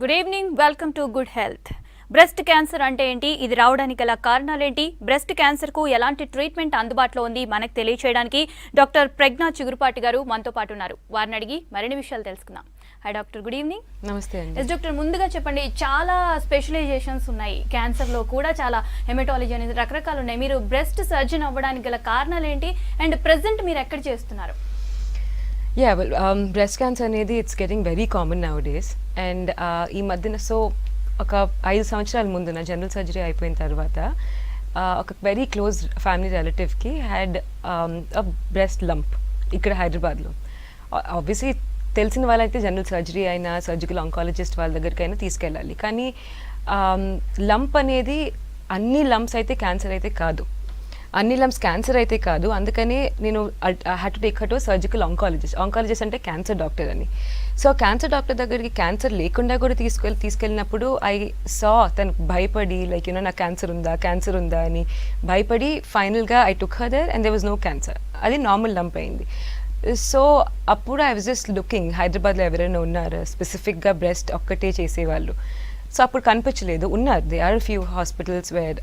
Good evening, welcome to good health. Breast cancer అంటే ఏంటి, ఇది రావడానికి గల కారణాలేంటి, బ్రెస్ట్ క్యాన్సర్కు ఎలాంటి ట్రీట్మెంట్ అందుబాటులో ఉంది మనకు తెలియచేయడానికి డాక్టర్ ప్రజ్ఞా చిగురుపాటి గారు మనతో పాటు ఉన్నారు. వారిని అడిగి మరిన్ని విషయాలు తెలుసుకుందాం. Hi doctor, good evening. నమస్తే అండి. ఎస్ డాక్టర్, ముందుగా చెప్పండి, చాలా స్పెషలైజేషన్స్ ఉన్నాయి క్యాన్సర్లో కూడా, చాలా హెమటాలజీ అనేది రకరకాలు ఉన్నాయి. మీరు బ్రెస్ట్ సర్జన్ అవ్వడానికి గల కారణాలు ఏంటి అండ్ ప్రెసెంట్ మీరు ఎక్కడ చేస్తున్నారు? బ్రెస్ట్ క్యాన్సర్ అనేది it's getting very common now days. And ఈ మధ్యన ఒక 5 సంవత్సరాల ముందు నా జనరల్ సర్జరీ అయిపోయిన తర్వాత ఒక వెరీ క్లోజ్ ఫ్యామిలీ రిలేటివ్కి హ్యాడ్ బ్రెస్ట్ లంప్ ఇక్కడ హైదరాబాద్లో. ఆబ్వియస్లీ తెలిసిన వాళ్ళైతే జనరల్ సర్జరీ అయినా సర్జికల్ ఆంకాలజిస్ట్ వాళ్ళ దగ్గరికైనా తీసుకెళ్ళాలి. కానీ లంప్ అనేది అన్ని లంప్స్ అయితే క్యాన్సర్ అయితే కాదు, అన్ని లంప్స్ క్యాన్సర్ అయితే కాదు. అందుకని నేను had to take her to surgical oncologist అంటే క్యాన్సర్ డాక్టర్ అని. సో క్యాన్సర్ డాక్టర్ దగ్గరికి క్యాన్సర్ లేకుండా కూడా తీసుకెళ్ళినప్పుడు ఐ సా తనకు భయపడి లైక్ నాకు క్యాన్సర్ ఉందా అని భయపడి ఫైనల్గా I took her there and there was no cancer. అది నార్మల్ లంప్ అయింది. సో అప్పుడు ఐ వాజ్ జస్ట్ లుకింగ్ హైదరాబాద్లో ఎవరైనా ఉన్నారు స్పెసిఫిక్గా బ్రెస్ట్ ఒక్కటే చేసేవాళ్ళు. సో అప్పుడు కనిపించలేదు. ఉన్నారు, they are few hospitals where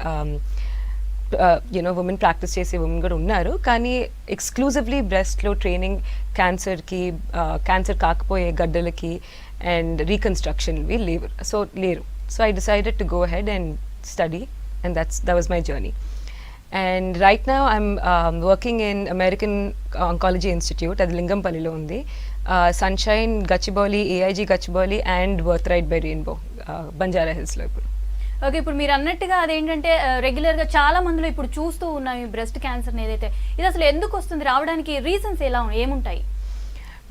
women practice చేసే ఉమెన్ కూడా ఉన్నారు. కానీ ఎక్స్క్లూజివ్లీ బ్రెస్ట్లో ట్రైనింగ్ క్యాన్సర్ కాకపోయే గడ్డలకి అండ్ రీకన్స్ట్రక్షన్వి లేరు. So I decided to go ahead and study and that was my journey. And right now I'm working in American Oncology Institute, అది లింగంపల్లిలో ఉంది. Sunshine Gachibowli, AIG Gachibowli and Birthright by Rainbow Banjara హిల్స్లో. Okay, ఇప్పుడు మీరు అన్నట్టుగా అదేంటంటే రెగ్యులర్గా చాలా మందిలో ఇప్పుడు చూస్తూ ఉన్నాం ఈ బ్రెస్ట్ క్యాన్సర్ ఏదైతే, ఇది అసలు ఎందుకు వస్తుంది, రావడానికి రీజన్స్ ఏముంటాయి?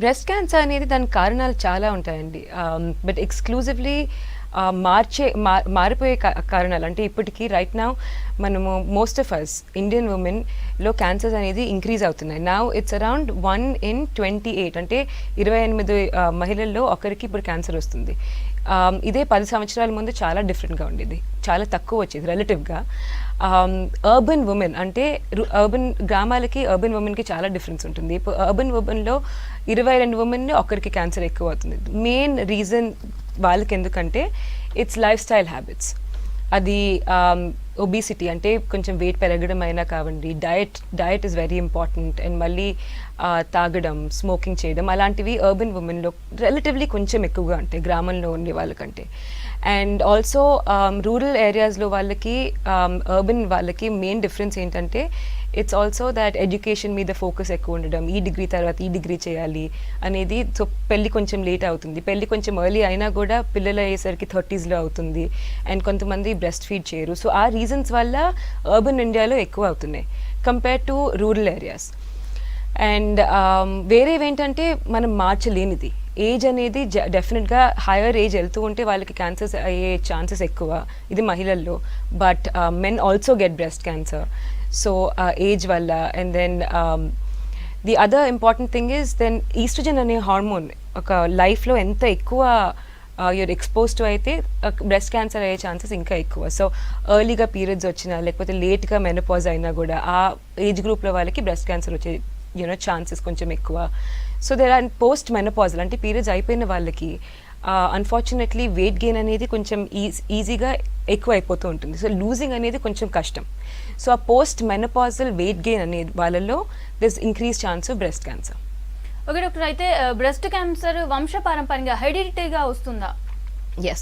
బ్రెస్ట్ క్యాన్సర్ అనేది దానికి కారణాలు చాలా ఉంటాయండి. బట్ ఎక్స్క్లూజివ్లీ మారిపోయే కారణాలు అంటే ఇప్పటికీ రైట్ నౌ మనము మోస్ట్ ఆఫ్ అస్ ఇండియన్ ఉమెన్లో క్యాన్సర్స్ అనేది ఇంక్రీజ్ అవుతున్నాయి. నౌ ఇట్స్ అరౌండ్ 1 in 28, అంటే 28 మహిళల్లో ఒకరికి ఇప్పుడు క్యాన్సర్ వస్తుంది. ఇదే 10 సంవత్సరాల ముందు చాలా డిఫరెంట్గా ఉండేది, చాలా తక్కువ వచ్చేది రిలేటివ్గా. అర్బన్ ఉమెన్ అంటే గ్రామాలకి అర్బన్ ఉమెన్కి చాలా డిఫరెన్స్ ఉంటుంది. ఇప్పుడు అర్బన్ ఉమెన్లో 22 ఉమెన్ ఒకరికి క్యాన్సర్ ఎక్కువ అవుతుంది. మెయిన్ రీజన్ వాళ్ళకి ఎందుకంటే ఇట్స్ లైఫ్ స్టైల్ హ్యాబిట్స్. అది ఒబిసిటీ అంటే కొంచెం వెయిట్ పెరగడం అయినా కావండి, diet is very important. And మళ్ళీ తాగడం, స్మోకింగ్ చేయడం అలాంటివి అర్బన్ ఉమెన్లో రిలేటివ్లీ కొంచెం ఎక్కువగా ఉంటాయి గ్రామంలో ఉండే వాళ్ళకంటే. అండ్ ఆల్సో రూరల్ ఏరియాస్లో వాళ్ళకి అర్బన్ వాళ్ళకి మెయిన్ డిఫరెన్స్ ఏంటంటే ఇట్స్ ఆల్సో దాట్ ఎడ్యుకేషన్ మీద ఫోకస్ ఎక్కువ ఉండడం, ఈ డిగ్రీ తర్వాత ఈ డిగ్రీ చేయాలి అనేది. సో పెళ్ళి కొంచెం లేట్ అవుతుంది, పెళ్ళి కొంచెం ఎర్లీ అయినా కూడా పిల్లలు అయ్యేసరికి 30sలో అవుతుంది. అండ్ కొంతమంది బ్రెస్ట్ ఫీడ్ చేయరు. సో ఆ రీజన్స్ వల్ల అర్బన్ ఇండియాలో ఎక్కువ అవుతున్నాయి compare to rural areas. And వేరేవేంటంటే మనం మార్చలేనిది ఏజ్ అనేది డెఫినెట్గా హైయర్ ఏజ్ వెళ్తూ ఉంటే వాళ్ళకి క్యాన్సర్స్ అయ్యే ఛాన్సెస్ ఎక్కువ, ఇది మహిళల్లో. But men also get breast cancer, so age వల్ల. And then the other important thing is then estrogen అనే హార్మోన్ ఒక లైఫ్లో ఎంత ఎక్కువ యూర్ ఎక్స్పోజ్ టు అయితే బ్రెస్ట్ క్యాన్సర్ అయ్యే ఛాన్సెస్ ఇంకా ఎక్కువ. సో ఎర్లీగా పీరియడ్స్ వచ్చినా లేకపోతే లేట్గా మెనోపాజ్ అయినా కూడా ఆ ఏజ్ గ్రూప్లో వాళ్ళకి బ్రెస్ట్ క్యాన్సర్ వచ్చే ఛాన్సెస్ కొంచెం ఎక్కువ. So there are post menopausal అంటే పీరియడ్స్ అయిపోయిన వాళ్ళకి అన్ఫార్చునేట్లీ వెయిట్ గెయిన్ అనేది కొంచెం ఈజీగా ఎక్కువ అయిపోతూ ఉంటుంది. సో లూజింగ్ అనేది కొంచెం కష్టం. సో ఆ పోస్ట్ మెనోపాజల్ వెయిట్ గెయిన్ అనేది వాళ్ళలో this increase chance of breast cancer. Okay doctor, అయితే బ్రెస్ట్ క్యాన్సర్ వంశపారంపర్యంగా హెరిడిటరీగా వస్తుందా? Yes,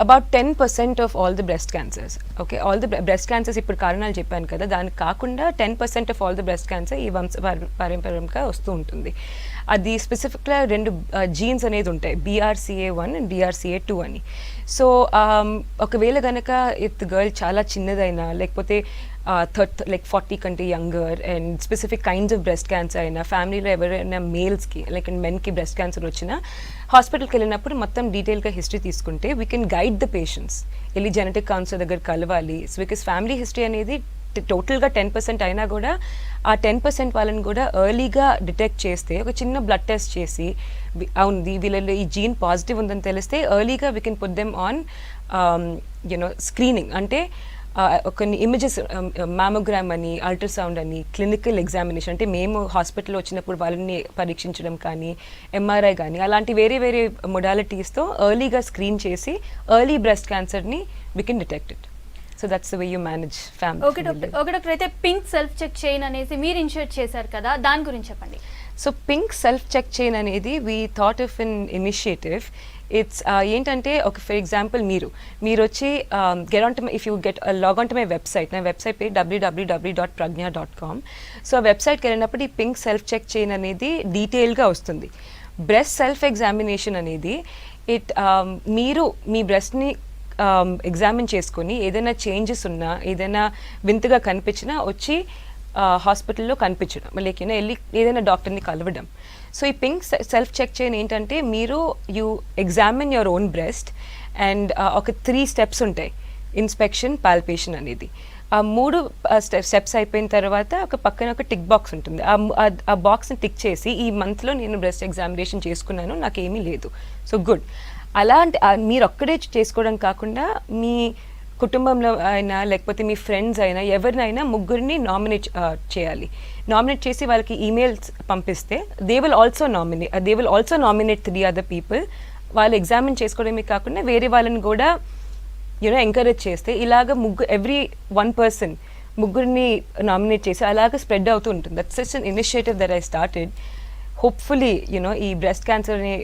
about 10% of all the breast cancers. Okay, all the breast cancers ఇప్పుడు కారణాలు చెప్పాను కదా, దానికి కాకుండా 10% of all the breast cancer ఈ పారంపర్యంగా వస్తూ ఉంటుంది. అది స్పెసిఫిక్గా 2 జీన్స్ అనేది ఉంటాయి, BRCA1 అండ్ BRCA2 అని. సో ఒకవేళ కనుక ఇత్ గర్ల్ చాలా చిన్నదైనా లేకపోతే 40 కంటే younger and specific kinds of breast cancer అయినా, ఫ్యామిలీలో ఎవరైనా మేల్స్కి లైక్ మెన్కి బ్రెస్ట్ క్యాన్సర్ వచ్చినా హాస్పిటల్కి వెళ్ళినప్పుడు మొత్తం డీటెయిల్గా హిస్టరీ తీసుకుంటే we can guide the patients, వెళ్ళి జెనెటిక్ కౌన్సిలర్ దగ్గర కలవాలి. సో బికాస్ ఫ్యామిలీ హిస్టరీ అనేది టోటల్గా 10% అయినా కూడా ఆ 10% వాళ్ళని కూడా ఎర్లీగా డిటెక్ట్ చేస్తే, ఒక చిన్న బ్లడ్ టెస్ట్ చేసి అవును వీళ్ళలో ఈ జీన్ పాజిటివ్ ఉందని తెలిస్తే ఎర్లీగా we can put them on screening. అంటే కొన్ని ఇమేజెస్ మామోగ్రామ్ అని, అల్ట్రాసౌండ్ అని, క్లినికల్ ఎగ్జామినేషన్ అంటే మేము హాస్పిటల్లో వచ్చినప్పుడు వాళ్ళని పరీక్షించడం కానీ, ఎంఆర్ఐ కానీ అలాంటి వేరే వేరే మొడాలిటీస్తో ఎర్లీగా స్క్రీన్ చేసి ఎర్లీ బ్రెస్ట్ క్యాన్సర్ని we can detect it. So that's the way you manage okay doctor అయితే పింక్ సెల్ఫ్ చెక్ చైన్ అనేసి మీరు ఇనిషియేట్ చేశారు కదా, దాని గురించి చెప్పండి. So pink self check chain అనేది we thought of in initiative. It's ఏంటంటే ఒక ఫర్ ఎగ్జాంపుల్ మీరు వచ్చి get on to if you get log on to my website, నా వెబ్సైట్ పేరు www.pragna.com. సో ఆ వెబ్సైట్కి వెళ్ళినప్పుడు ఈ పింక్ సెల్ఫ్ చెక్ చైన్ అనేది డీటెయిల్గా వస్తుంది. బ్రెస్ట్ సెల్ఫ్ ఎగ్జామినేషన్ అనేది మీరు మీ బ్రెస్ట్ని ఎగ్జామిన్ చేసుకొని ఏదైనా చేంజెస్ ఉన్నా, ఏదైనా వింతగా కనిపించినా వచ్చి హాస్పిటల్లో కనిపించడం, లైక్ వెళ్ళి ఏదైనా డాక్టర్ని కలవడం. సో ఈ పింక్ సెల్ఫ్ చెక్ చైన్ ఏంటంటే మీరు you examine your own breast and ఒక 3 స్టెప్స్ ఉంటాయి. ఇన్స్పెక్షన్, పాల్పేషన్ అనేది. ఆ 3 స్టెప్స్ అయిపోయిన తర్వాత ఒక పక్కన ఒక టిక్ బాక్స్ ఉంటుంది. ఆ బాక్స్ని టిక్ చేసి ఈ మంత్లో నేను బ్రెస్ట్ ఎగ్జామినేషన్ చేసుకున్నాను, నాకేమీ లేదు, సో గుడ్. అలాంటి మీరు ఒక్కడే చేసుకోవడం కాకుండా మీ కుటుంబంలో అయినా లేకపోతే మీ ఫ్రెండ్స్ అయినా ఎవరినైనా ముగ్గురిని నామినేట్ చేయాలి. నామినేట్ చేసి వాళ్ళకి ఈమెయిల్స్ పంపిస్తే they will also nominate 3 other people. వాళ్ళు ఎగ్జామిన్ చేసుకోవడమే కాకుండా వేరే వాళ్ళని కూడా ఎంకరేజ్ చేస్తే ఇలాగ ఎవ్రీ 1 person ముగ్గురిని నామినేట్ చేసి అలాగ స్ప్రెడ్ అవుతూ ఉంటుంది. That's such an initiative that I started. Hopefully ఈ బ్రెస్ట్ క్యాన్సర్ని,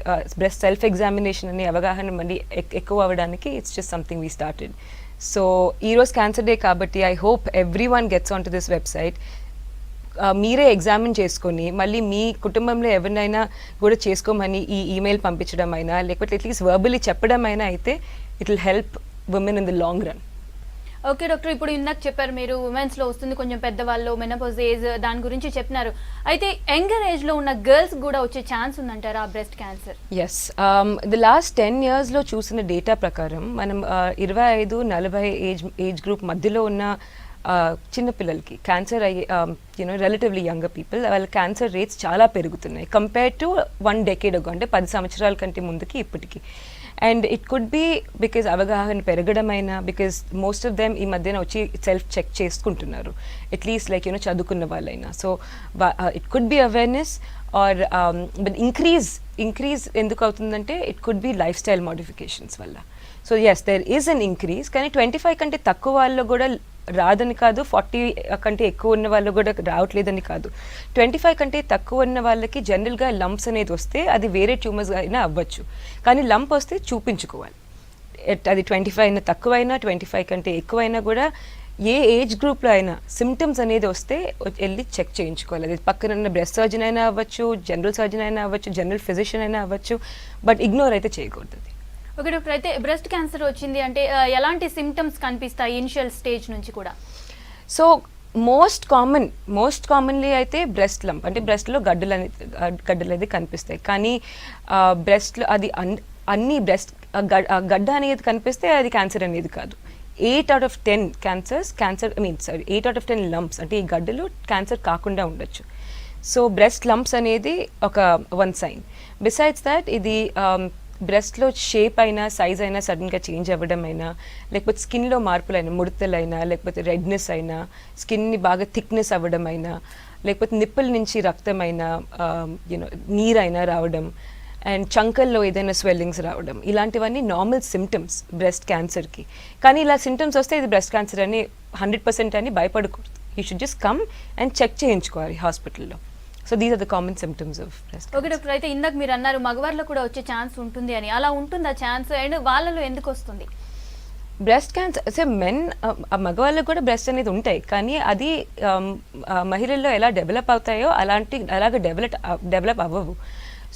బ్రెస్ట్ సెల్ఫ్ ఎగ్జామినేషన్ అని అవగాహన మళ్ళీ ఎక్కువ అవ్వడానికి it's just something we started. So ఈరోజు క్యాన్సర్ డే కాబట్టి I hope every one gets on to this website. మీరే ఎగ్జామిన్ చేసుకొని మళ్ళీ మీ కుటుంబంలో ఎవరినైనా కూడా చేసుకోమని ఈ ఈమెయిల్ పంపించడం అయినా లేకపోతే అట్లీస్ట్ వర్బలీ చెప్పడం అయినా అయితే it will help women in the long run. Okay doctor, ఇప్పుడు ఇందాక చెప్పారు మీరు ఉమెన్స్లో వస్తుంది, కొంచెం పెద్దవాళ్ళు, మెనోపాజ్ ఏజ్, దాని గురించి చెప్పినారు. అయితే యంగర్ ఏజ్లో ఉన్న గర్ల్స్ కూడా వచ్చే ఛాన్స్ ఉందంటారా ఆ breast cancer? Yes, the last 10 yearsలో చూసిన డేటా ప్రకారం మనం 25-40 ఏజ్ గ్రూప్ మధ్యలో ఉన్న చిన్నపిల్లలకి క్యాన్సర్ అయ్యే రిలేటివ్లీ యంగర్ పీపుల్ వాళ్ళ క్యాన్సర్ రేట్స్ చాలా పెరుగుతున్నాయి కంపేర్ టు 1 decade ago, అంటే 10 సంవత్సరాల కంటే ముందుకి ఇప్పటికి. And it could be because అవగాహన పెరగడమైనా, బికాజ్ మోస్ట్ ఆఫ్ దెమ్ ఈ మధ్యన వచ్చి సెల్ఫ్ చెక్ చేసుకుంటున్నారు, అట్లీస్ట్ లైక్ చదువుకున్న వాళ్ళైనా. So it could be awareness or but increase ఎందుకు అవుతుందంటే it could be life style modifications వల్ల. So yes, there is an increase, కానీ 25 కంటే తక్కువ వాళ్ళు కూడా రాదని కాదు, 40 కంటే ఎక్కువ ఉన్న వాళ్ళు కూడా రావట్లేదని కాదు. 25 కంటే తక్కువ ఉన్న వాళ్ళకి జనరల్గా లంప్స్ అనేది వస్తే అది వేరే ట్యూమర్స్ అయినా అవ్వచ్చు, కానీ లంప్ వస్తే చూపించుకోవాలి. అది 25 అయినా తక్కువైనా 25 కంటే ఎక్కువైనా కూడా ఏ ఏజ్ గ్రూప్లో అయినా సిమ్టమ్స్ అనేది వస్తే వెళ్ళి చెక్ చేయించుకోవాలి. అది పక్కన బ్రెస్ట్ సర్జన్ అయినా అవ్వచ్చు, జనరల్ సర్జన్ అయినా అవ్వచ్చు, జనరల్ ఫిజిషియన్ అయినా అవ్వచ్చు, బట్ ఇగ్నోర్ అయితే చేయకూడదు. ఓకే డాక్టర్, అయితే బ్రెస్ట్ క్యాన్సర్ వచ్చింది అంటే ఎలాంటి సిమ్టమ్స్ కనిపిస్తాయి ఇనిషియల్ స్టేజ్ నుంచి కూడా? సో మోస్ట్ కామన్లీ అయితే బ్రెస్ట్ లంప్, అంటే బ్రెస్ట్లో గడ్డలు అనేది కనిపిస్తాయి. కానీ బ్రెస్ట్లో అది అన్ని బ్రెస్ట్ గడ్డ అనేది కనిపిస్తే అది క్యాన్సర్ అనేది కాదు. 8 out of 10 8 out of 10 lumps, అంటే ఈ గడ్డలు క్యాన్సర్ కాకుండా ఉండొచ్చు. సో బ్రెస్ట్ లంప్స్ అనేది ఒక 1 sign. బిసైడ్స్ దాట్ ఇది బ్రెస్ట్లో షేప్ అయినా సైజ్ అయినా సడన్గా చేంజ్ అవ్వడం అయినా, లేకపోతే స్కిన్లో మార్పులైనా, ముడతలైనా, లేకపోతే రెడ్నెస్ అయినా, స్కిన్ని బాగా థిక్నెస్ అవ్వడం అయినా, లేకపోతే నిప్పుల నుంచి రక్తమైనా, నీరైనా రావడం, అండ్ చంకల్లో ఏదైనా స్వెల్లింగ్స్ రావడం, ఇలాంటివన్నీ నార్మల్ సిమ్టమ్స్ బ్రెస్ట్ క్యాన్సర్కి. కానీ ఇలా సిమ్టమ్స్ వస్తే ఇది బ్రెస్ట్ క్యాన్సర్ అని 100% అని భయపడకూడదు. You should just come and check చేయించుకోవాలి హాస్పిటల్లో. So these are the common symptoms of breast. Okay doctor, అయితే ఇందాక మీరు అన్నారు మగవారిలో కూడా వచ్చే ఛాన్స్ ఉంటుంది అని, అలా ఉంటుందా ఛాన్స్, అండ్ వాళ్ళలో ఎందుకు వస్తుంది బ్రెస్ట్ క్యాన్సర్? సో మగవాళ్ళకు కూడా బ్రెస్ట్ అనేది ఉంటాయి, కానీ అది మహిళల్లో ఎలా డెవలప్ అవుతాయో అలాగే డెవలప్ అవ్వవు.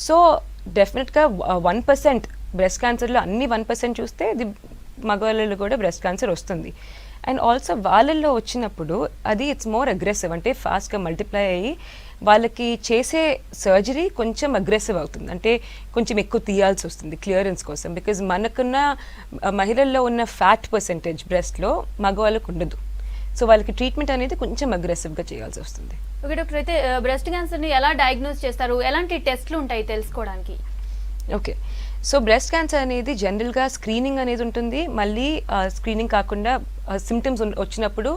సో డెఫినెట్గా 1% బ్రెస్ట్ క్యాన్సర్లో అన్ని 1% చూస్తే ఇది మగవాళ్ళలో కూడా బ్రెస్ట్ క్యాన్సర్ వస్తుంది. అండ్ ఆల్సో వాళ్ళల్లో వచ్చినప్పుడు అది ఇట్స్ మోర్ అగ్రెసివ్, అంటే ఫాస్ట్గా మల్టిప్లై అయ్యి వాళ్ళకి చేసే సర్జరీ కొంచెం అగ్రెసివ్ అవుతుంది, అంటే కొంచెం ఎక్కువ తీయాల్సి వస్తుంది క్లియరెన్స్ కోసం. బికాజ్ మనకున్న మహిళల్లో ఉన్న ఫ్యాట్ పర్సెంటేజ్ బ్రెస్ట్లో మగవాళ్ళకు ఉండదు. సో వాళ్ళకి ట్రీట్మెంట్ అనేది కొంచెం అగ్రెసివ్గా చేయాల్సి వస్తుంది. ఓకే డాక్టర్, అయితే బ్రెస్ట్ క్యాన్సర్ని ఎలా డయాగ్నోస్ చేస్తారు, ఎలాంటి టెస్ట్లు ఉంటాయి తెలుసుకోవడానికి? ఓకే, సో బ్రెస్ట్ క్యాన్సర్ అనేది జనరల్గా స్క్రీనింగ్ అనేది ఉంటుంది, మళ్ళీ స్క్రీనింగ్ కాకుండా సిమ్టమ్స్ వచ్చినప్పుడు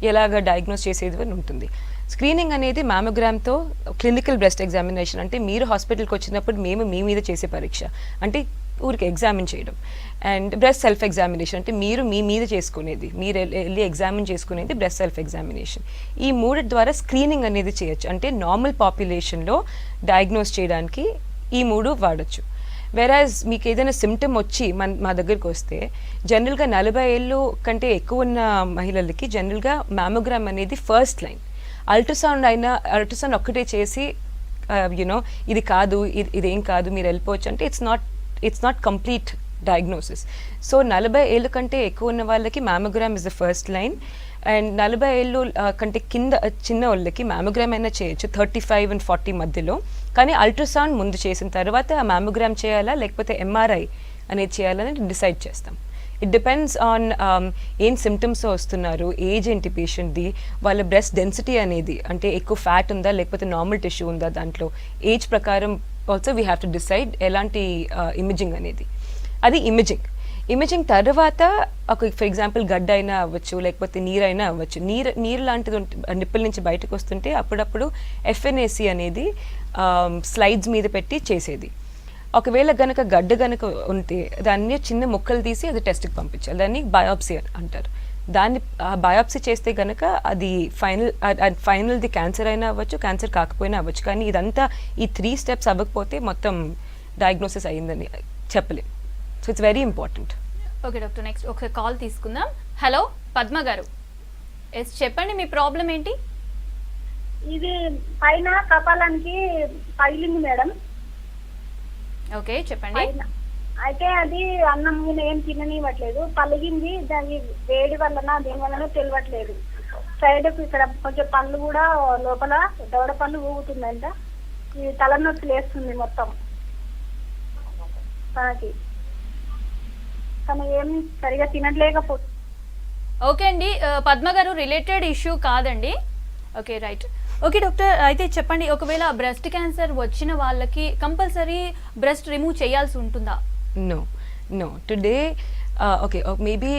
ఎలాగ డయాగ్నోస్ చేసేది అని ఉంటుంది. స్క్రీనింగ్ అనేది మ్యామోగ్రామ్తో క్లినికల్ బ్రెస్ట్ ఎగ్జామినేషన్, అంటే మీరు హాస్పిటల్కి వచ్చినప్పుడు మేము మీ మీద చేసే పరీక్ష, అంటే ఊరికి ఎగ్జామిన్ చేయడం. అండ్ బ్రెస్ట్ సెల్ఫ్ ఎగ్జామినేషన్ అంటే మీరు మీ మీద చేసుకునేది, మీరు వెళ్ళి ఎగ్జామిన్ చేసుకునేది బ్రెస్ట్ సెల్ఫ్ ఎగ్జామినేషన్. ఈ మూడు ద్వారా స్క్రీనింగ్ అనేది చేయొచ్చు, అంటే నార్మల్ పాపులేషన్లో డయాగ్నోస్ చేయడానికి ఈ మూడు వాడచ్చు. వెరాజ్ మీకు ఏదైనా సిమ్టమ్ వచ్చి మా దగ్గరికి వస్తే జనరల్గా 40 ఏళ్ళు కంటే ఎక్కువ ఉన్న మహిళలకి జనరల్గా మ్యామోగ్రామ్ అనేది ఫస్ట్ లైన్. అల్ట్రాసౌండ్ ఒక్కటే చేసి యునో ఇది కాదు, ఇదేం కాదు, మీరు వెళ్ళిపోవచ్చు అంటే it's not complete diagnosis. So 40 ఏళ్ళ కంటే ఎక్కువ ఉన్న వాళ్ళకి mammogram is the first line. And 40 ఏళ్ళు కంటే కింద చిన్న వాళ్ళకి మ్యామోగ్రామ్ అయినా చేయొచ్చు 35 and 40 మధ్యలో. కానీ అల్ట్రాసౌండ్ ముందు చేసిన తర్వాత ఆ మ్యామోగ్రామ్ చేయాలా లేకపోతే ఎంఆర్ఐ అనేది చేయాలని డిసైడ్ చేస్తాం. ఇట్ డిపెండ్స్ ఆన్ ఏం సిమ్టమ్స్ వస్తున్నారు, ఏజ్ ఏంటి పేషెంట్ది, వాళ్ళ బ్రెస్ట్ డెన్సిటీ అనేది, అంటే ఎక్కువ ఫ్యాట్ ఉందా లేకపోతే నార్మల్ టిష్యూ ఉందా, దాంట్లో ఏజ్ ప్రకారం also we have to decide ఎలాంటి ఇమేజింగ్ అనేది. అది ఇమేజింగ్ తర్వాత ఒక ఫర్ ఎగ్జాంపుల్ గడ్డ అయినా అవ్వచ్చు లేకపోతే నీరైనా అవ్వచ్చు. నీరు లాంటిది నిప్పుల నుంచి బయటకు వస్తుంటే అప్పుడప్పుడు ఎఫ్ఎన్ఏసి అనేది స్లైడ్స్ మీద పెట్టి చేసేది. ఒకవేళ గనక గడ్డ గనక ఉంటే దాన్ని చిన్న ముక్కలు తీసి అది టెస్ట్కి పంపించాలి, దాన్ని బయాప్సీ అంటారు. దాన్ని బయాప్సీ చేస్తే గనక అది ఫైనల్ది క్యాన్సర్ అయినా అవ్వచ్చు, క్యాన్సర్ కాకపోయినా అవ్వచ్చు. కానీ ఇదంతా ఈ 3 steps అవ్వకపోతే మొత్తం డయాగ్నోసిస్ అయ్యిందని చెప్పలేం. So it's very important. Okay doctor, next ఒక కాల్ తీసుకుందాం. హలో పద్మ గారు, ఎస్ చెప్పండి మీ ప్రాబ్లం ఏంటి? ఇది పైన కపాలానికి పగిలింది మేడం. ఓకే చెప్పండి. అయితే అది అన్నం ఏం తిననివ్వట్లేదు, పలిగింది. దాని వేడి వలన దేని వలన తెలియట్లేదు. సైడ్ ఇక్కడ కొంచెం పళ్ళు కూడా లోపల దవడ పళ్ళు ఊగుతుందంట. ఈ తలనొప్పి లేస్తుంది మొత్తం తను ఏం సరిగా తినట్లేకపోతుంది. ఓకే అండి, పద్మ గారు రిలేటెడ్ ఇష్యూ కాదండి. Okay right. ఓకే డాక్టర్, అయితే చెప్పండి, ఒకవేళ బ్రెస్ట్ క్యాన్సర్ వచ్చిన వాళ్ళకి కంపల్సరీ బ్రెస్ట్ రిమూవ్ చేయాల్సి ఉంటుందా? నో టుడే ఓకే మేబీ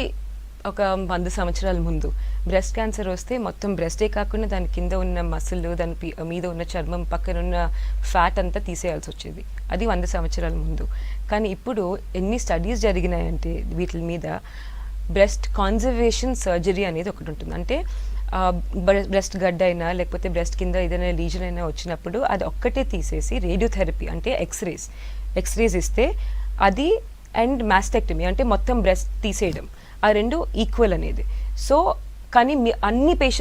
ఒక 100 సంవత్సరాల ముందు బ్రెస్ట్ క్యాన్సర్ వస్తే మొత్తం బ్రెస్టే కాకుండా దాని కింద ఉన్న మసిల్, దాని మీద ఉన్న చర్మం, పక్కన ఉన్న ఫ్యాట్ అంతా తీసేయాల్సి వచ్చేది. అది 100 సంవత్సరాల ముందు. కానీ ఇప్పుడు ఎన్ని స్టడీస్ జరిగినాయంటే వీటి మీద బ్రెస్ట్ కాన్జర్వేషన్ సర్జరీ అనేది ఒకటి ఉంటుంది. అంటే బ్రెస్ట్ గడ్డ అయినా లేకపోతే బ్రెస్ట్ కింద ఏదైనా లీజన్ అయినా వచ్చినప్పుడు అది ఒక్కటే తీసేసి రేడియోథెరపీ అంటే ఎక్స్రేస్ ఇస్తే అది, అండ్ మాస్టెక్టమీ అంటే మొత్తం బ్రెస్ట్ తీసేయడం, ఆ రెండు ఈక్వల్ అనేది. సో కానీ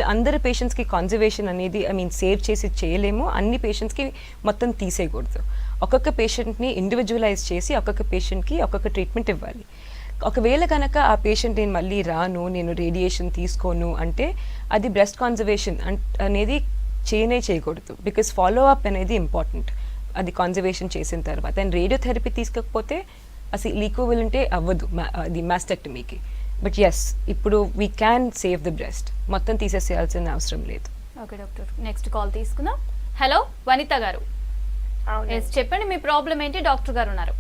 అందరి పేషెంట్స్కి కాన్జర్వేషన్ అనేది సేవ్ చేసి చేయలేము, అన్ని పేషెంట్స్కి మొత్తం తీసేయకూడదు. ఒక్కొక్క పేషెంట్ని ఇండివిజువలైజ్ చేసి ఒక్కొక్క పేషెంట్కి ఒక్కొక్క ట్రీట్మెంట్ ఇవ్వాలి. ఒకవేళ కనుక ఆ పేషెంట్ నేను మళ్ళీ రాను, నేను రేడియేషన్ తీసుకోను అంటే అది బ్రెస్ట్ కాన్జర్వేషన్ అనేది చేయకూడదు. బికాస్ ఫాలో అప్ అనేది ఇంపార్టెంట్ అది కాన్జర్వేషన్ చేసిన తర్వాత. అండ్ రేడియోథెరపీ తీసుకోకపోతే అసలు ఈక్వల్ ఉంటే అవ్వదు అది మాస్టెక్టమీకి. బట్ ఎస్, ఇప్పుడు we can save the breast, మొత్తం తీసేసేయాల్సిన అవసరం లేదు. ఓకే డాక్టర్, నెక్స్ట్ కాల్ తీసుకుందాం. హలో వనిత గారు, ఎస్ చెప్పండి మీ ప్రాబ్లం ఏంటి? డాక్టర్ గారు ఉన్నారు.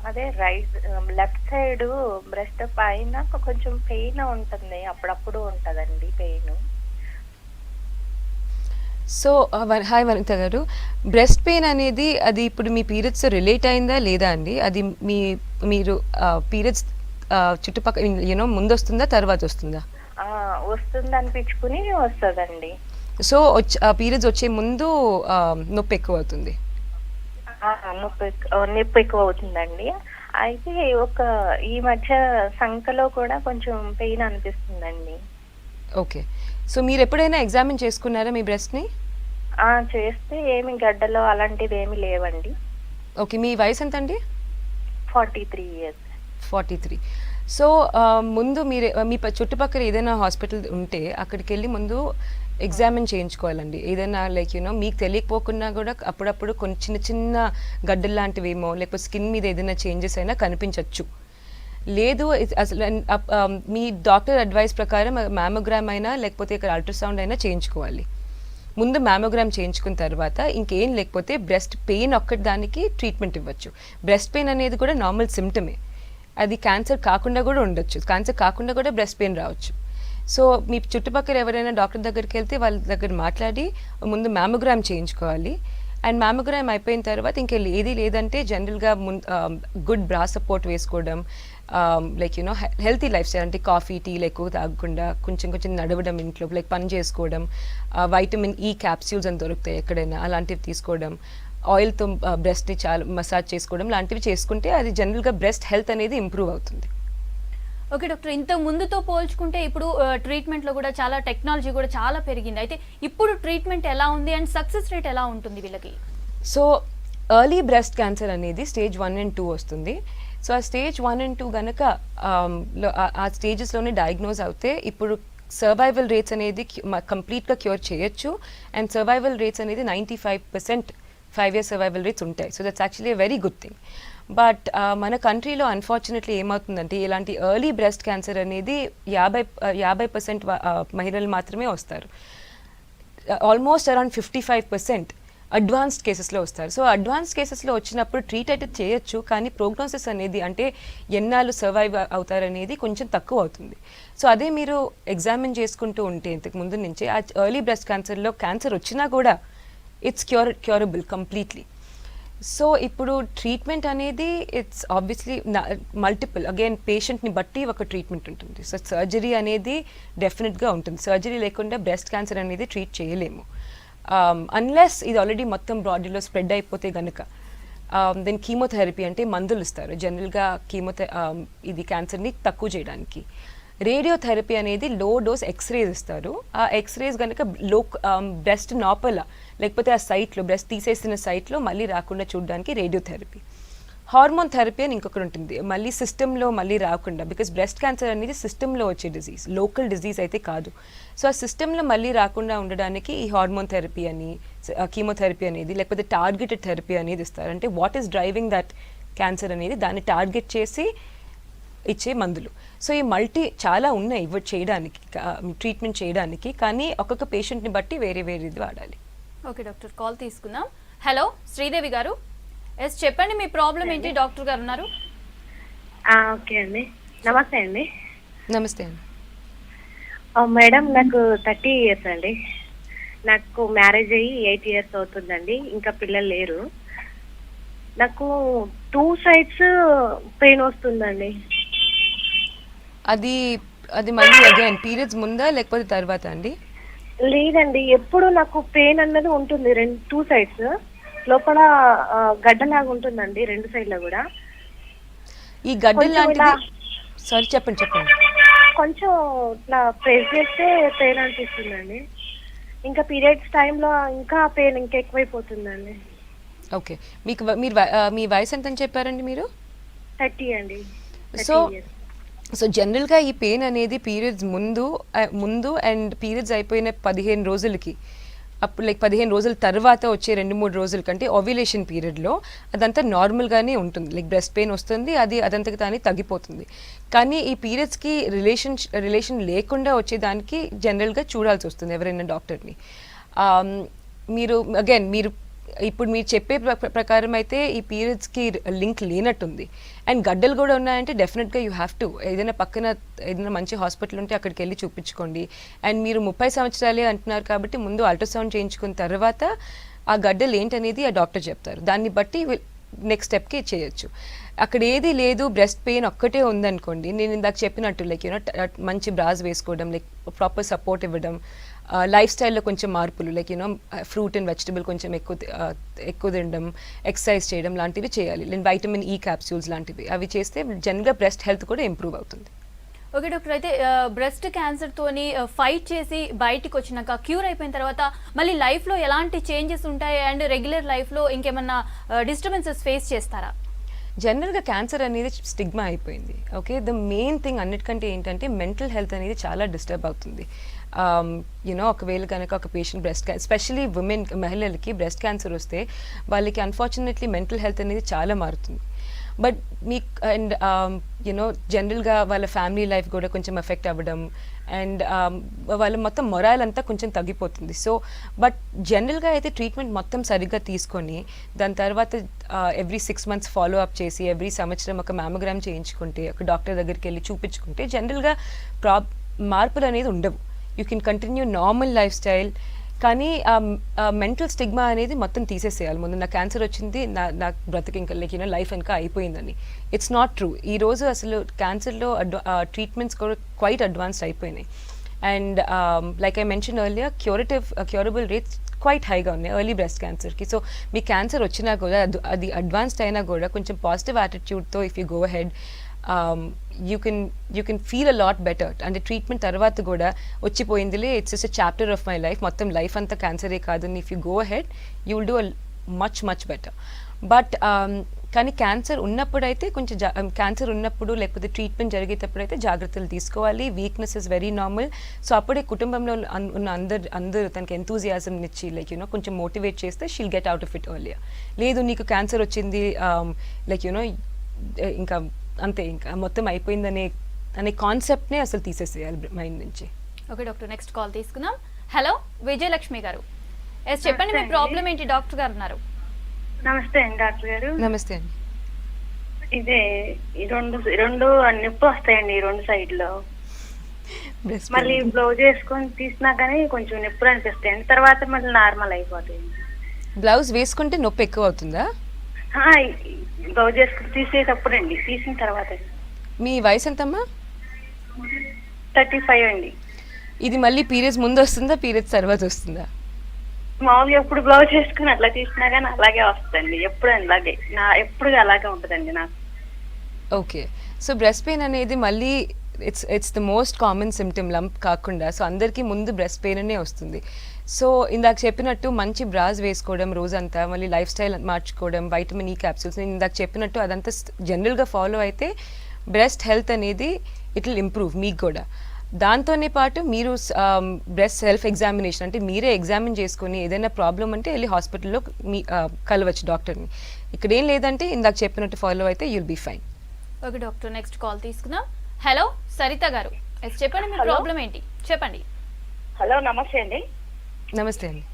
అదే లెఫ్ట్ సైడ్ బ్రెస్ట్ పైన కొంచెం పెయిన్ ఉంటుంది, అప్పుడప్పుడు ఉంటుందండి పెయిన్. సో హాయ్ వనిత గారు, బ్రెస్ట్ పెయిన్ అనేది అది ఇప్పుడు మీ పీరియడ్స్ రిలేట్ అయిందా లేదా అండి? అది మీరు పీరియడ్స్ చుట్టుపక్కల ముందు వస్తుందా తర్వాత వస్తుందా? వస్తుంది అనిపించుకుని వస్తుందండి. సో పీరియడ్స్ వచ్చే ముందు నొప్పి ఎక్కువ అవుతుంది? నొప్పి ఎక్కువ అవుతుందండి. అయితే ఈ మధ్య సంకలో కూడా కొంచెం పెయిన్ అనిపిస్తుందండి. ఓకే, సో మీరు ఎప్పుడైనా ఎగ్జామిన్ చేసుకున్నారా మీ బ్రెస్ట్ని? చేస్తే ఏమి గడ్డలో అలాంటివి ఏమి లేవండి. ఓకే, మీ వయసు ఎంత అండి? 43 years. 43. సో ముందు మీరు మీ చుట్టుపక్కల ఏదైనా హాస్పిటల్ ఉంటే అక్కడికి వెళ్ళి ముందు ఎగ్జామిన్ చేయించుకోవాలండి. ఏదైనా లైక్ మీకు తెలియకపోకుండా కూడా అప్పుడప్పుడు కొన్ని చిన్న గడ్డలు లాంటివేమో లేకపోతే స్కిన్ మీద ఏదైనా చేంజెస్ అయినా కనిపించవచ్చు. లేదు అసలు మీ డాక్టర్ అడ్వైస్ ప్రకారం మ్యామోగ్రామ్ అయినా లేకపోతే ఇక్కడ అల్ట్రాసౌండ్ అయినా చేయించుకోవాలి. ముందు మ్యామోగ్రామ్ చేయించుకున్న తర్వాత ఇంకేం లేకపోతే బ్రెస్ట్ పెయిన్ ఒక్కటి దానికి ట్రీట్మెంట్ ఇవ్వచ్చు. బ్రెస్ట్ పెయిన్ అనేది కూడా నార్మల్ సిమ్టమే, అది క్యాన్సర్ కాకుండా కూడా ఉండొచ్చు, క్యాన్సర్ కాకుండా కూడా బ్రెస్ట్ పెయిన్ రావచ్చు. సో మీ చుట్టుపక్కల ఎవరైనా డాక్టర్ దగ్గరికి వెళ్తే వాళ్ళ దగ్గర మాట్లాడి ముందు మ్యామోగ్రామ్ చేయించుకోవాలి. అండ్ మ్యామోగ్రామ్ అయిపోయిన తర్వాత ఇంకా ఏది లేదంటే జనరల్గా గుడ్ బ్రా సపోర్ట్ వేసుకోవడం, like you know healthy life style, అంటే కాఫీ టీలు ఎక్కువ తాగకుండా కొంచెం నడవడం, ఇంట్లో లైక్ పని చేసుకోవడం, వైటమిన్ ఈ క్యాప్సూల్స్ అని దొరుకుతాయి ఎక్కడైనా, అలాంటివి తీసుకోవడం, ఆయిల్తో బ్రెస్ట్ని చాలా మసాజ్ చేసుకోవడం లాంటివి చేసుకుంటే అది జనరల్గా బ్రెస్ట్ హెల్త్ అనేది ఇంప్రూవ్ అవుతుంది. ఓకే డాక్టర్, ఇంత ముందుతో పోల్చుకుంటే ఇప్పుడు ట్రీట్మెంట్లో కూడా చాలా టెక్నాలజీ కూడా చాలా పెరిగింది. అయితే ఇప్పుడు ట్రీట్మెంట్ ఎలా ఉంది అండ్ సక్సెస్ రేట్ ఎలా ఉంటుంది వీళ్ళకి? సో ఎర్లీ బ్రెస్ట్ క్యాన్సర్ అనేది స్టేజ్ 1 and 2 వస్తుంది. సో ఆ స్టేజ్ 1 and 2 కనుక ఆ స్టేజెస్లోనే డయాగ్నోజ్ అవుతే ఇప్పుడు సర్వైవల్ రేట్స్ అనేది కంప్లీట్గా క్యూర్ చేయొచ్చు. అండ్ సర్వైవల్ రేట్స్ అనేది 95% 5 year సర్వైవల్ రేట్స్ ఉంటాయి. So that's actually a very good thing. But మన కంట్రీలో అన్ఫార్చునేట్లీ ఏమవుతుందంటే ఇలాంటి ఎర్లీ బ్రెస్ట్ క్యాన్సర్ అనేది 50% మహిళలు మాత్రమే వస్తారు. ఆల్మోస్ట్ అరౌండ్ 55% అడ్వాన్స్డ్ కేసెస్లో వస్తారు. సో అడ్వాన్స్డ్ కేసెస్లో వచ్చినప్పుడు ట్రీట్ అయితే చేయొచ్చు, కానీ ప్రోగ్నోసిస్ అనేది అంటే ఎన్నాళ్ళు సర్వైవ్ అవుతారనేది కొంచెం తక్కువ అవుతుంది. సో అదే మీరు ఎగ్జామిన్ చేసుకుంటూ ఉంటే ఇంతకు ముందు నుంచే ఆ ఎర్లీ బ్రెస్ట్ క్యాన్సర్లో క్యాన్సర్ వచ్చినా కూడా ఇట్స్ క్యూరబుల్ కంప్లీట్లీ. సో ఇప్పుడు ట్రీట్మెంట్ అనేది ఇట్స్ ఆబ్వియస్లీ మల్టిపుల్, అగైన్ పేషెంట్ని బట్టి ఒక ట్రీట్మెంట్ ఉంటుంది. సో సర్జరీ అనేది డెఫినెట్గా ఉంటుంది. సర్జరీ లేకుండా బ్రెస్ట్ క్యాన్సర్ అనేది ట్రీట్ చేయలేము అన్లెస్ ఇది ఆల్రెడీ మొత్తం బాడీలో స్ప్రెడ్ అయిపోతే కనుక. దెన్ కీమోథెరపీ అంటే మందులు ఇస్తారు జనరల్గా ఇది క్యాన్సర్ని తక్కువ చేయడానికి. రేడియోథెరపీ అనేది లో డోస్ ఎక్స్రేస్ ఇస్తారు. ఆ ఎక్స్రేస్ కనుక బ్రెస్ట్ లోపల లేకపోతే ఆ సైట్లో బ్రెస్ట్ తీసేసిన సైట్లో మళ్ళీ రాకుండా చూడడానికి రేడియోథెరపీ. హార్మోన్ థెరపీ అని ఇంకొకటి ఉంటుంది, మళ్ళీ సిస్టంలో మళ్ళీ రాకుండా, బికాస్ బ్రెస్ట్ క్యాన్సర్ అనేది సిస్టంలో వచ్చే డిజీజ్, లోకల్ డిజీజ్ అయితే కాదు. సో ఆ సిస్టంలో మళ్ళీ రాకుండా ఉండడానికి ఈ హార్మోన్ థెరపీ అని, కీమోథెరపీ అనేది, లేకపోతే టార్గెటెడ్ థెరపీ అనేది ఇస్తారు. అంటే what is driving that cancer అనేది దాన్ని టార్గెట్ చేసి ఇచ్చే మందులు. సో ఈ చాలా ఉన్నాయి చేయడానికి, ట్రీట్మెంట్ చేయడానికి, కానీ ఒక్కొక్క పేషెంట్ని బట్టి వేరేది వాడాలి. ఓకే డాక్టర్, కాల్ తీసుకుందాం. హలో శ్రీదేవి గారు, ఎస్ చెప్పండి మీ ప్రాబ్లం ఏంటి, డాక్టర్ గారు ఉన్నారు. ఓకే అండి, నమస్తే అండి. నమస్తే అండి. మేడం నాకు 30 years అండి. నాకు మ్యారేజ్ అయ్యి 8 years అవుతుందండి. ఇంకా పిల్లలు లేరు. నాకు 2 sides పెయిన్ వస్తుందండి. అది మళ్ళీ అగైన్ పీరియడ్స్ ముందా లేకపోతే తర్వాత అండి? లేదండి, ఎప్పుడు నాకు పెయిన్ అన్నది ఉంటుంది. 2 sides లోపల గడ్డలాగా ఉంటుందండి 2 sides కూడా. ఈ గడ్డ లాంటిది సారీ చెప్పండి. కొంచెం ఇట్లా ప్రెస్ చేస్తే పెయిన్ అనిపిస్తుందండి. ఇంకా పీరియడ్స్ టైంలో ఇంకా పెయిన్ ఇంకా ఎక్కువైపోతుందండి. ఓకే, మీ వయసు ఎంత అని చెప్పారండి మీరు? 30 అండి. సో జనరల్గా ఈ పెయిన్ అనేది పీరియడ్స్ ముందు అండ్ పీరియడ్స్ అయిపోయిన 15 రోజులకి, అప్పుడు లైక్ 15 రోజుల తర్వాత వచ్చే 2-3 రోజుల కంటే ఓవ్యులేషన్ పీరియడ్లో అదంతా నార్మల్గానే ఉంటుంది. లైక్ బ్రెస్ట్ పెయిన్ వస్తుంది, అదంతకు తానే తగ్గిపోతుంది. కానీ ఈ పీరియడ్స్కి రిలేషన్ లేకుండా వచ్చేదానికి జనరల్గా చూడాల్సి వస్తుంది ఎవరైనా డాక్టర్ని. మీరు ఇప్పుడు మీరు చెప్పే ప్రకారం అయితే ఈ పీరియడ్స్కి లింక్ లేనట్టుంది. అండ్ గడ్డలు కూడా ఉన్నాయంటే డెఫినెట్గా యూ హ్యావ్ టు ఏదైనా మంచి హాస్పిటల్ ఉంటే అక్కడికి వెళ్ళి చూపించుకోండి. అండ్ మీరు 30 సంవత్సరాలే అంటున్నారు కాబట్టి ముందు అల్ట్రాసౌండ్ చేయించుకున్న తర్వాత ఆ గడ్డలు ఏంటనేది ఆ డాక్టర్ చెప్తారు. దాన్ని బట్టి నెక్స్ట్ స్టెప్కి చేయొచ్చు. అక్కడ ఏది లేదు, బ్రెస్ట్ పెయిన్ ఒక్కటే ఉందనుకోండి, నేను ఇందాక చెప్పినట్టు లైక్ యూనో మంచి బ్రాస్ వేసుకోవడం, లైక్ ప్రాపర్ సపోర్ట్ ఇవ్వడం, లైఫ్ స్టైల్లో కొంచెం మార్పులు, like you know fruit and vegetable కొంచెం ఎక్కువ తినడం, ఎక్సర్సైజ్ చేయడం లాంటివి చేయాలి. వైటమిన్ ఈ క్యాప్సూల్స్ లాంటివి అవి చేస్తే జనరల్గా బ్రెస్ట్ హెల్త్ కూడా ఇంప్రూవ్ అవుతుంది. ఓకే డాక్టర్, అయితే బ్రెస్ట్ క్యాన్సర్ తోని ఫైట్ చేసి బయటికి వచ్చినాక క్యూర్ అయిపోయిన తర్వాత మళ్ళీ లైఫ్లో ఎలాంటి చేంజెస్ ఉంటాయి అండ్ రెగ్యులర్ లైఫ్లో ఇంకేమన్నా డిస్టర్బెన్సెస్ ఫేస్ చేస్తారా? జనరల్గా క్యాన్సర్ అనేది స్టిగ్మా అయిపోయింది. ఓకే, ద మెయిన్ థింగ్ అన్నిటికంటే ఏంటంటే మెంటల్ హెల్త్ అనేది చాలా డిస్టర్బ్ అవుతుంది. యూనో ఒకవేళ కనుక ఒక పేషెంట్ ఎస్పెషలీ మహిళలకి బ్రెస్ట్ క్యాన్సర్ వస్తే వాళ్ళకి అన్ఫార్చునేట్లీ మెంటల్ హెల్త్ అనేది చాలా మారుతుంది. బట్ మీ అండ్ యూనో జనరల్గా వాళ్ళ ఫ్యామిలీ లైఫ్ కూడా కొంచెం ఎఫెక్ట్ అవ్వడం అండ్ వాళ్ళ మొత్తం మొరాల్ అంతా కొంచెం తగ్గిపోతుంది. సో బట్ జనరల్గా అయితే ట్రీట్మెంట్ మొత్తం సరిగ్గా తీసుకొని దాని తర్వాత ఎవ్రీ 6 months ఫాలో అప్ చేసి ఎవ్రీ సంవత్సరం ఒక మ్యామోగ్రామ్ చేయించుకుంటే ఒక డాక్టర్ దగ్గరికి వెళ్ళి చూపించుకుంటే జనరల్గా మార్పులు అనేది ఉండవు. You can continue normal life style. కానీ మెంటల్ స్టిగ్మా అనేది మొత్తం తీసేసేయాలి. ముందు నాకు క్యాన్సర్ వచ్చింది, నా బ్రతికి ఇంకా లైక్ యూనో లైఫ్ ఇంకా అయిపోయిందని. It's not true. ఈరోజు అసలు క్యాన్సర్లో ట్రీట్మెంట్స్ కూడా క్వైట్ అడ్వాన్స్డ్ అయిపోయినాయి. And like I mention earlier curable rates quite హైగా ఉన్నాయి ఎర్లీ బ్రెస్ట్ క్యాన్సర్కి. సో మీ క్యాన్సర్ వచ్చినా కూడా అది అడ్వాన్స్డ్ అయినా కూడా కొంచెం పాజిటివ్ యాటిట్యూడ్తో if you go ahead you can feel a lot better. అంటే ట్రీట్మెంట్ తర్వాత కూడా వచ్చిపోయిందిలే, it's just a chapter of my life, మొత్తం లైఫ్ అంతా క్యాన్సరే కాదు, if you go ahead you will do much better. But కానీ క్యాన్సర్ ఉన్నప్పుడు అయితే కొంచెం క్యాన్సర్ ఉన్నప్పుడు లేకపోతే ట్రీట్మెంట్ జరిగేటప్పుడు అయితే జాగ్రత్తలు తీసుకోవాలి. Weakness is very normal. So అప్పుడే కుటుంబంలో ఉన్న అందరూ తనకి ఎంతూజియాజం ఇచ్చి లైక్ యూనో కొంచెం మోటివేట్ చేస్తే she'll get out of it earlier. లేదు నీకు క్యాన్సర్ వచ్చింది లైక్ యూనో ఇంకా అంతే ఇంకా మొత్తం అయిపోయిందనే కాన్సెప్ట్నే అసలు తీసేసేయాలి మైండ్ నుంచి. ఓకే డాక్టర్, నెక్స్ట్ కాల్ తీసుకుందాం. హలో విజయలక్ష్మి గారు, ఎస్ చెప్పండి మీ ప్రాబ్లం ఏంటి? డాక్టర్ గారు ఉన్నారు. నమస్తే అండి డాక్టర్ గారు. నమస్తే అండి. ఇదే ఈ రెండు నొప్పి వస్తాయండి ఈ 2 సైడ్లో. మళ్ళీ బ్లౌజ్ వేసుకొని తీసినా కానీ కొంచెం నొప్పులు అనిపిస్తాయండి, తర్వాత మళ్ళీ నార్మల్ అయిపోతాయండి. బ్లౌజ్ వేసుకుంటే నొప్పి ఎక్కువ అవుతుందా? బ్లౌజ్ వేసుకుని తీసేటప్పుడు అండి, తీసిన తర్వాత. మీ వయసు ఎంతమ్మా? 35 అండి. ఇది మళ్ళీ పీరియడ్స్ ముందు వస్తుందా పీరియడ్స్ తర్వాత వస్తుందా? మామూలుగా ఎప్పుడు బ్లౌజ్ వేసుకుని అట్లా తీసినా కానీ అలాగే వస్తుందండి, ఎప్పుడు అలాగే ఎప్పుడు అలాగే ఉంటుందండి నాకు. ఓకే, సో బ్రెస్ట్ పెయిన్ అనేది మళ్ళీ it's the most common symptom lump కాకుండా. సో అందరికీ ముందు బ్రెస్ట్ పెయిన్ అనే వస్తుంది. సో ఇందాక చెప్పినట్టు మంచి బ్రాస్ వేసుకోవడం రోజంతా, మళ్ళీ లైఫ్ స్టైల్ మార్చుకోవడం, వైటమిన్ ఈ క్యాప్సూల్స్ నేను ఇందాక చెప్పినట్టు అదంతా జనరల్గా ఫాలో అయితే బ్రెస్ట్ హెల్త్ అనేది ఇట్ విల్ ఇంప్రూవ్ మీకు కూడా. దాంతోనే పాటు మీరు బ్రెస్ట్ సెల్ఫ్ ఎగ్జామినేషన్ అంటే మీరే ఎగ్జామిన్ చేసుకొని ఏదైనా ప్రాబ్లం అంటే వెళ్ళి హాస్పిటల్లో కలవచ్చు డాక్టర్ని. ఇక్కడ ఏం లేదంటే ఇందాక చెప్పినట్టు ఫాలో అయితే you'll be fine. Okay doctor, next call తీసుకుందాం. హలో సరిత గారు, ఎస్ చెప్పండి మీ ప్రాబ్లం ఏంటి? చెప్పండి. హలో నమస్తే అండి. నమస్తే అండి.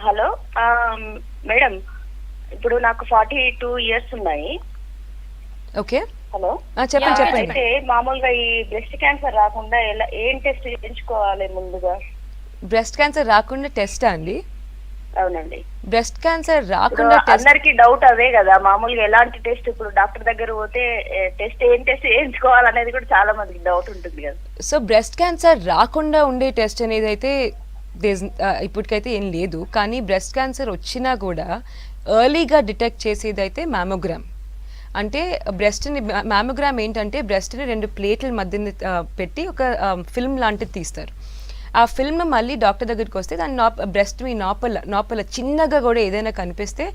హలో మేడం, ఇప్పుడు నాకు 42 years ఉన్నాయి. ఓకే, హలో చెప్పండి. అయితే మామూలుగా ఈ బ్రెస్ట్ క్యాన్సర్ రాకుండా ఏం టెస్ట్ చేయించుకోవాలి ముందుగా? బ్రెస్ట్ క్యాన్సర్ రాకుండా టెస్టా అండి? అవునండి. బ్రెస్ట్ క్యాన్సర్ రాకుండా అందరికి డౌట్ అవే కదా, మామూలుగా ఎలాంటి టెస్ట్ ఇప్పుడు డాక్టర్ దగ్గర పోతే ఏం టెస్ట్ చేయించుకోవాలనేది కూడా చాలా మందికి డౌట్ ఉంటుంది కదా. సో బ్రెస్ట్ క్యాన్సర్ రాకుండా ఉండే టెస్ట్ అనేది అయితే ఇప్పటికైతే ఏం లేదు. కానీ బ్రెస్ట్ క్యాన్సర్ వచ్చినా కూడా ఎర్లీగా డిటెక్ట్ చేసేది అయితే మ్యామోగ్రామ్. అంటే బ్రెస్ట్ని మ్యామోగ్రామ్ ఏంటంటే బ్రెస్ట్ని 2 ప్లేట్ల మధ్యన పెట్టి ఒక ఫిల్మ్ లాంటిది తీస్తారు. ఆ ఫిల్మ్ మళ్ళీ డాక్టర్ దగ్గరికి వస్తే దాని బ్రెస్ట్ మీ లోపల చిన్నగా కూడా ఏదైనా కనిపిస్తే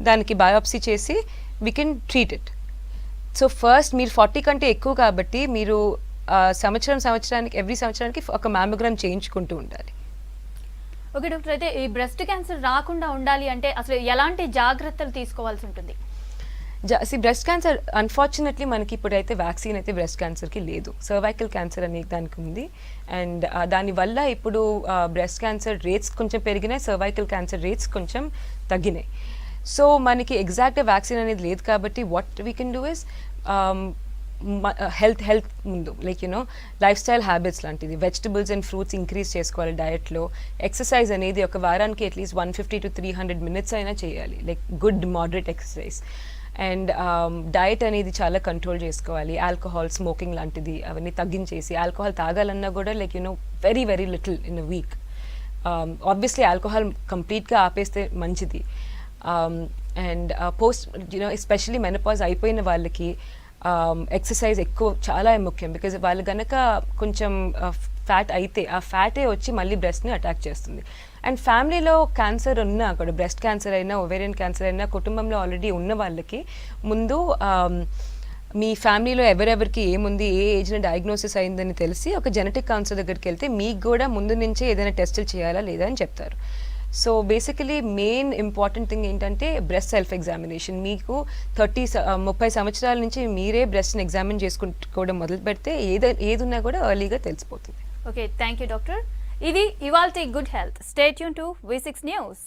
దానికి బయాప్సీ చేసి we can treat it. So first మీరు 40 కంటే ఎక్కువ కాబట్టి మీరు సంవత్సరానికి ఎవ్రీ సంవత్సరానికి ఒక మ్యామోగ్రామ్ చేయించుకుంటూ ఉండాలి. ఓకే డాక్టర్, అయితే ఈ బ్రెస్ట్ క్యాన్సర్ రాకుండా ఉండాలి అంటే అసలు ఎలాంటి జాగ్రత్తలు తీసుకోవాల్సి ఉంటుంది? బ్రెస్ట్ క్యాన్సర్ అన్ఫార్చునేట్లీ మనకి ఇప్పుడైతే వ్యాక్సిన్ అయితే బ్రెస్ట్ క్యాన్సర్కి లేదు. సర్వైకల్ క్యాన్సర్ అనే దానికి ఉంది. అండ్ దానివల్ల ఇప్పుడు బ్రెస్ట్ క్యాన్సర్ రేట్స్ కొంచెం పెరిగినాయి, సర్వైకల్ క్యాన్సర్ రేట్స్ కొంచెం తగ్గినాయి. సో మనకి ఎగ్జాక్ట్గా వ్యాక్సిన్ అనేది లేదు కాబట్టి what we can do is health ముందు like you know life style habits లాంటిది, వెజిటబుల్స్ అండ్ ఫ్రూట్స్ ఇంక్రీజ్ చేసుకోవాలి డయట్లో. ఎక్సర్సైజ్ అనేది ఒక వారానికి అట్లీస్ట్ 150 to 300 minutes అయినా చేయాలి, like good moderate exercise. And diet అనేది చాలా కంట్రోల్ చేసుకోవాలి. ఆల్కహాల్, స్మోకింగ్ లాంటిది అవన్నీ తగ్గించేసి, ఆల్కహాల్ తాగాలన్నా కూడా like you know very very little in a week. Obviously alcohol కంప్లీట్గా ఆపేస్తే మంచిది. And post you know especially menopause అయిపోయిన వాళ్ళకి ఎక్సర్సైజ్ చాలా ముఖ్యం. బికాజ్ వాళ్ళు కనుక కొంచెం ఫ్యాట్ అయితే ఆ ఫ్యాటే వచ్చి మళ్ళీ బ్రెస్ట్ని అటాక్ చేస్తుంది. అండ్ ఫ్యామిలీలో క్యాన్సర్ ఉన్నా కూడా, బ్రెస్ట్ క్యాన్సర్ అయినా ఓవేరియన్ క్యాన్సర్ అయినా, కుటుంబంలో ఆల్రెడీ ఉన్న వాళ్ళకి ముందు మీ ఫ్యామిలీలో ఎవరెవరికి ఏముంది, ఏ ఏజ్లో డయాగ్నోసిస్ అయిందని తెలిసి ఒక జెనెటిక్ కౌన్సిలర్ దగ్గరికి వెళ్తే మీకు కూడా ముందు నుంచే ఏదైనా టెస్టులు చేయాలా లేదా అని చెప్తారు. So basically main important thing ఏంటంటే బ్రెస్ట్ సెల్ఫ్ ఎగ్జామినేషన్. మీకు 30 సంవత్సరాల నుంచి మీరే బ్రెస్ట్ని ఎగ్జామిన్ చేసుకోవడం మొదలు పెడితే ఏది ఉన్నా కూడా ఎర్లీగా తెలిసిపోతుంది. Okay, thank you doctor. ఇది ఇవాల్టి good health. Stay tune to V6 news.